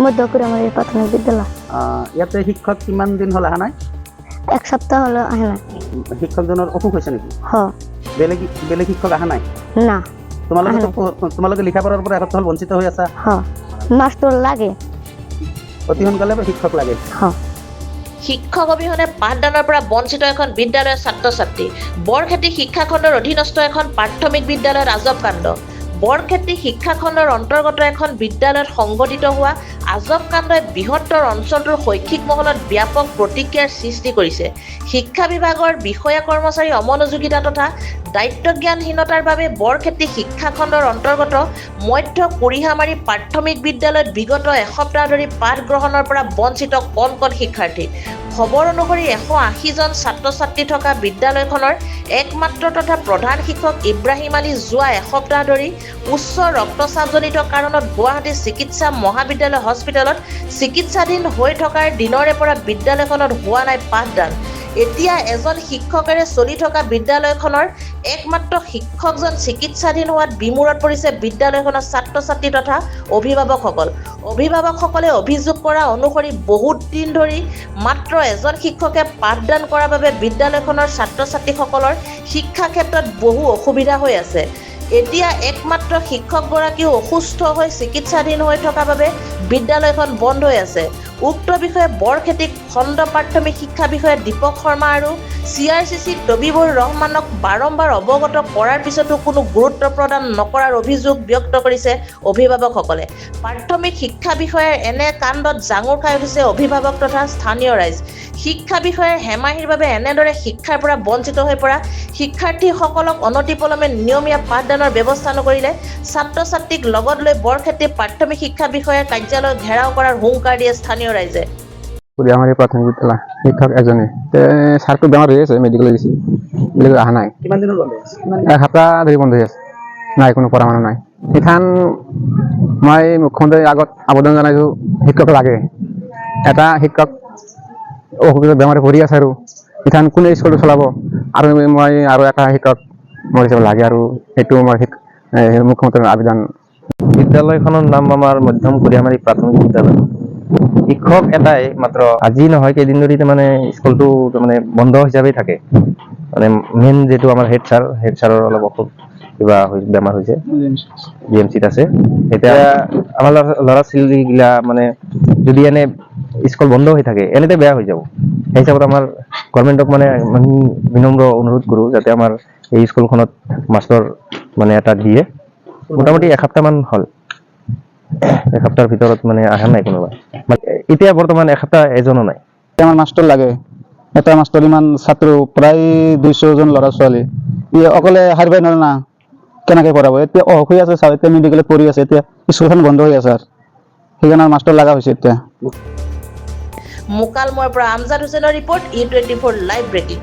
মধ্যকুড়িয়ামারি প্রাথমিক বিদ্যালয়। ইয়াতে শিক্ষক কিমান দিন হল অহা নাই? এক সপ্তাহ হলো আহে নাই। শিক্ষকজনৰ অসুখ হৈছে নেকি? বেলেগ শিক্ষক অহা নাই? না। তোমালোকে লিখা পঢ়াৰ পৰা এসপ্তাহ হল বঞ্চিত হৈ আছা? মাষ্টৰ লাগে, অতি সোনকালে শিক্ষক লাগে। শিক্ষক অবিহনে পাঠদানৰ পৰা বঞ্চিত এখন বিদ্যালয়ৰ ছাত্ৰ ছাত্ৰী। বৰখেতি শিক্ষাখণ্ডৰ অধীনস্থ এখন প্ৰাথমিক বিদ্যালয়ত আজব কাণ্ড। বৰখেতি শিক্ষাখণ্ডৰ অন্তৰ্গত এখন বিদ্যালয়ত সংঘটিত হোৱা আজব কাণ্ডই বৃহত্তৰ অঞ্চলটোৰ শৈক্ষিক মহলত ব্যাপক প্ৰতিক্ৰিয়াৰ সৃষ্টি কৰিছে। শিক্ষা বিভাগৰ বিষয়া কৰ্মচাৰী অমনোযোগিতা তথা দায়িত্বজ্ঞানহীনতাৰ বাবে বৰখেতি শিক্ষাখণ্ডৰ অন্তৰ্গত মধ্য কুৰিহামাৰী প্ৰাথমিক বিদ্যালয়ত বিগত এসপ্তাহ ধৰি পাঠ গ্ৰহণৰ পৰা বঞ্চিত কণ কণ শিক্ষাৰ্থী। খবৰ অনুসৰি 180 জন ছাত্ৰ ছাত্ৰী থকা বিদ্যালয়খনৰ একমাত্ৰ তথা প্ৰধান শিক্ষক ইব্ৰাহিম আলী যোৱা এসপ্তাহ ধৰি উচ্চ ৰক্তচাপজনিত কাৰণত গুৱাহাটী চিকিৎসা মহাবিদ্যালয় হস্পিটেলত চিকিৎসাধীন হৈ থকাৰ দিনৰে পৰা বিদ্যালয়খনত হোৱা নাই পাঠদান। এতিয়া এজন শিক্ষকেৰে চলি থকা বিদ্যালয়খনৰ একমাত্ৰ শিক্ষকজন চিকিৎসাধীন হোৱাত বিমূৰত পৰিছে বিদ্যালয়খনৰ ছাত্ৰ ছাত্ৰী তথা অভিভাৱকসকল। অভিভাৱকসকলে অভিযোগ কৰা অনুসৰি বহুত দিন ধৰি মাত্ৰ এজন শিক্ষকে পাঠদান কৰাৰ বাবে বিদ্যালয়খনৰ ছাত্ৰ ছাত্ৰীসকলৰ শিক্ষা ক্ষেত্ৰত বহু অসুবিধা হৈ আছে। এতিয়া একমাত্ৰ শিক্ষকগৰাকীও অসুস্থ হৈ চিকিৎসাধীন হৈ থকাৰ বাবে বিদ্যালয়খন বন্ধ হৈ আছে। উক্ত বিষয়ে বৰখেতি খণ্ড প্ৰাথমিক শিক্ষা বিষয়া দীপক শৰ্মা আৰু CRCC তবিবুৰ ৰহমানক বাৰম্বাৰ অৱগত কৰাৰ পিছতো কোনো গুৰুত্ব প্ৰদান নকৰাৰ অভিযোগ ব্যক্ত কৰিছে অভিভাৱকসকলে। প্ৰাথমিক শিক্ষা বিষয়াৰ এনে কাণ্ডত জাঙুৰ খাই উঠিছে অভিভাৱক তথা স্থানীয় ৰাইজ। শিক্ষা বিষয়াৰ হেমাহিৰ বাবে এনেদৰে শিক্ষাৰ পৰা বঞ্চিত হৈ পৰা শিক্ষাৰ্থীসকলক অনতিপলমে নিয়মীয়া পাঠদানৰ ব্যৱস্থা নকৰিলে ছাত্ৰ ছাত্ৰীক লগত লৈ বৰখেতি প্ৰাথমিক শিক্ষা বিষয়াৰ কাৰ্যালয় ঘেৰাও কৰাৰ হুংকাৰ দিয়ে স্থানীয় ৰাইজে। কুৰিহামাৰী প্ৰাথমিক বিদ্যালয় শিক্ষক এজনে ছাৰটো বেমাৰ হৈ আছে, মেডিকেল গৈছে, অহা নাই। কিমান দিনৰ বন্ধ আছে? এসপ্তাহ ধৰি বন্ধ হৈ আছে, নাই কোনো পঢ়া মানুহ নাই। সেইখান মই মুখ্যমন্ত্ৰীৰ আগত আবেদন জনাইছোঁ, শিক্ষক লাগে। এটা শিক্ষক অসুবিধা বেমাৰে ভৰি আছে আৰু সেইখান কোনে স্কুলটো চলাব? আৰু মই আৰু এটা শিক্ষক মোৰ হিচাপে লাগে আৰু সেইটো মই মুখ্যমন্ত্ৰীৰ আবেদন। বিদ্যালয়খনৰ নাম আমাৰ মধ্যম কুৰিহামাৰী প্ৰাথমিক বিদ্যালয়। শিক্ষক এটাই মাত্ৰ, আজি নহয় কেইদিন ধৰি মানে স্কুলটো মানে বন্ধ হিচাপেই থাকে। মানে মেইন যিটো আমাৰ হেড ছাৰৰ অলপ অসুখ কিবা বেমাৰ হৈছে, GMCত আছে। এতিয়া আমাৰ ল'ৰা ছোৱালীগিলা মানে যদি এনে স্কুল বন্ধ হৈ থাকে এনেতে বেয়া হৈ যাব। সেই হিচাপত আমাৰ গভৰ্ণমেণ্টক মানে আমি বিনম্ৰ অনুৰোধ কৰোঁ যাতে আমাৰ এই স্কুলখনত মাষ্টৰ মানে এটা দিয়ে। মোটামুটি এসপ্তাহমান হ'ল, এসপ্তাহৰ ভিতৰত মানে অহা নাই কোনোবা। এতিয়া বৰ্তমান এসপ্তাহ এজনো নাই। আমাৰ মাষ্টৰ লাগে, এটা মাষ্টৰ ইমান ছাত্ৰ প্ৰায় 200 জন ল'ৰা ছোৱালী, ই অকলে হাৰিবই নোৱাৰে না, কেনেকৈ পঢ়াব? এতিয়া অসুখ হৈ আছে ছাৰ, এতিয়া মেডিকেলত পৰি আছে, এতিয়া স্কুলখন বন্ধ হৈ আছে, সেইকাৰণে মাষ্টৰ লগা হৈছে এতিয়া। মুকালমৰ পৰা আমজাদ হুছেইনৰ ৰিপৰ্ট, E24 লাইভ ব্ৰেকিং।